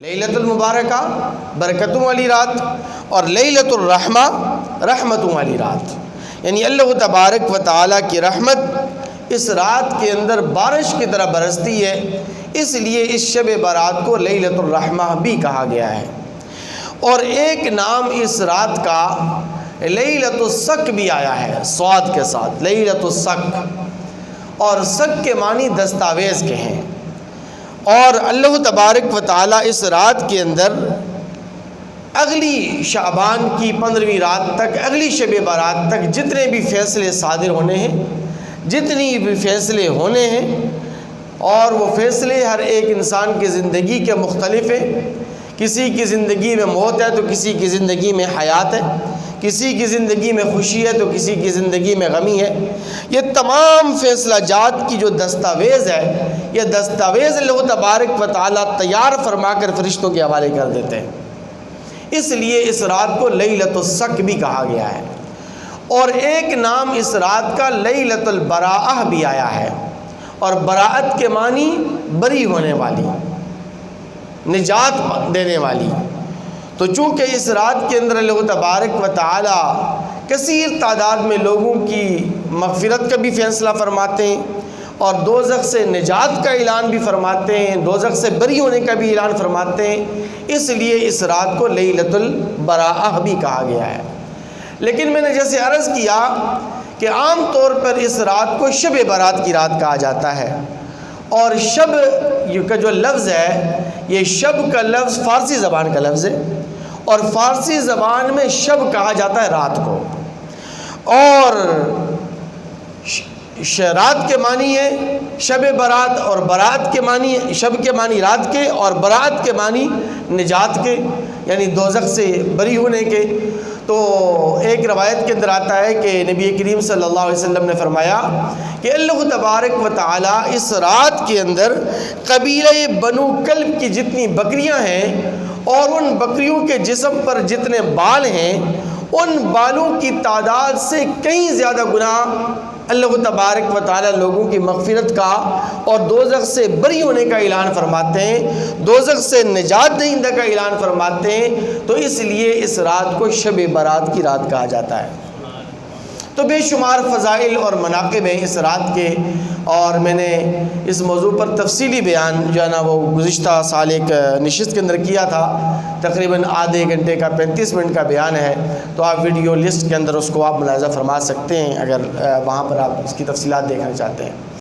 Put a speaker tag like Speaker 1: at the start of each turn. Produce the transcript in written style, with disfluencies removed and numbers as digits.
Speaker 1: لیلۃ المبارکہ برکتوں والی رات اور لیلۃ الرحمہ رحمتوں والی رات، یعنی اللہ تبارک و تعالیٰ کی رحمت اس رات کے اندر بارش کی طرح برستی ہے، اس لیے اس شب برات کو لیلۃ الرحمہ بھی کہا گیا ہے۔ اور ایک نام اس رات کا لیلۃ الصق بھی آیا ہے، صاد کے ساتھ، لیلۃ الصق، اور صق کے معنی دستاویز کے ہیں۔ اور اللہ تبارک و تعالیٰ اس رات کے اندر اگلی شعبان کی 15ویں رات تک، اگلی شب برات تک جتنے بھی فیصلے صادر ہونے ہیں، جتنی بھی فیصلے ہونے ہیں، اور وہ فیصلے ہر ایک انسان کی زندگی کے مختلف ہیں۔ کسی کی زندگی میں موت ہے تو کسی کی زندگی میں حیات ہے، کسی کی زندگی میں خوشی ہے تو کسی کی زندگی میں غمی ہے۔ یہ تمام فیصلہ جات کی جو دستاویز ہے، یہ دستاویز اللہ تبارک و تعالیٰ تیار فرما کر فرشتوں کے حوالے کر دیتے ہیں، اس لیے اس رات کو لیلۃ الصق بھی کہا گیا ہے۔ اور ایک نام اس رات کا لیلۃ البراءہ بھی آیا ہے، اور براءت کے معنی بری ہونے والی، نجات دینے والی۔ تو چونکہ اس رات کے اندر اللہ تبارک و تعالیٰ کثیر تعداد میں لوگوں کی مغفرت کا بھی فیصلہ فرماتے ہیں، اور دوزخ سے نجات کا اعلان بھی فرماتے ہیں، دوزخ سے بری ہونے کا بھی اعلان فرماتے ہیں، اس لیے اس رات کو لیلۃ البراءہ بھی کہا گیا ہے۔ لیکن میں نے جیسے عرض کیا کہ عام طور پر اس رات کو شب برات کی رات کہا جاتا ہے، اور شب کا جو لفظ ہے، یہ شب کا لفظ فارسی زبان کا لفظ ہے، اور فارسی زبان میں شب کہا جاتا ہے رات کو، اور رات کے معنی ہے شب برات، اور برات کے معنی، شب کے معنی رات کے، اور برات کے معنی نجات کے، یعنی دوزخ سے بری ہونے کے۔ تو ایک روایت کے اندر آتا ہے کہ نبی کریم صلی اللہ علیہ وسلم نے فرمایا کہ اللہ تبارک و تعالیٰ اس رات کے اندر قبیلہ بنو کلب کی جتنی بکریاں ہیں اور ان بکریوں کے جسم پر جتنے بال ہیں، ان بالوں کی تعداد سے کہیں زیادہ گنا اللہ تبارک و تعالیٰ لوگوں کی مغفرت کا اور دوزخ سے بری ہونے کا اعلان فرماتے ہیں، دوزخ سے نجات دہندہ کا اعلان فرماتے ہیں۔ تو اس لیے اس رات کو شب برات کی رات کہا جاتا ہے۔ تو بے شمار فضائل اور مناقب ہیں اس رات کے، اور میں نے اس موضوع پر تفصیلی بیان جو ہے نا وہ گزشتہ سال ایک نشست کے اندر کیا تھا، تقریباً آدھے گھنٹے کا 35 منٹ کا بیان ہے، تو آپ ویڈیو لسٹ کے اندر اس کو آپ ملاحظہ فرما سکتے ہیں اگر وہاں پر آپ اس کی تفصیلات دیکھنا چاہتے ہیں۔